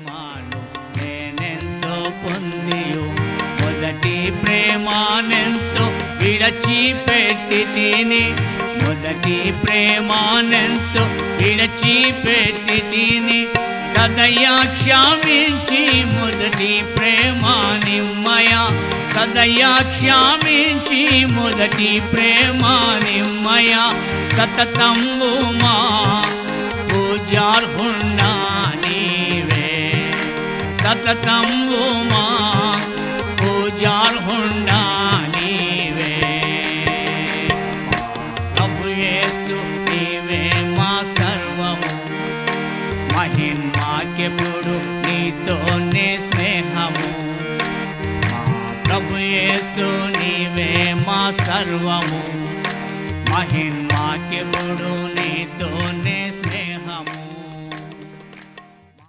ప్రేమను నేనెంతో పొందియు మొదటి ప్రేమనెంతో విడచిపెట్టి తిని మొదటి ప్రేమనెంతో విడచిపెట్టి తిని సదయా క్షమించి మొదటి ప్రేమ నిమ్మయ సదయా క్షమించి మొదటి ప్రేమ నిమ్మయ సతతంబు మా పూజార్హుండా నీవే సతతంబు మా పూజార్హుండా నీవే ప్రభు యేసు నీవే మా సర్వము మహిమాకెప్పుడు నీతోనే స్నేహము ప్రభు యేసు నీవే మా సర్వము మహిమాకెప్పుడు నీ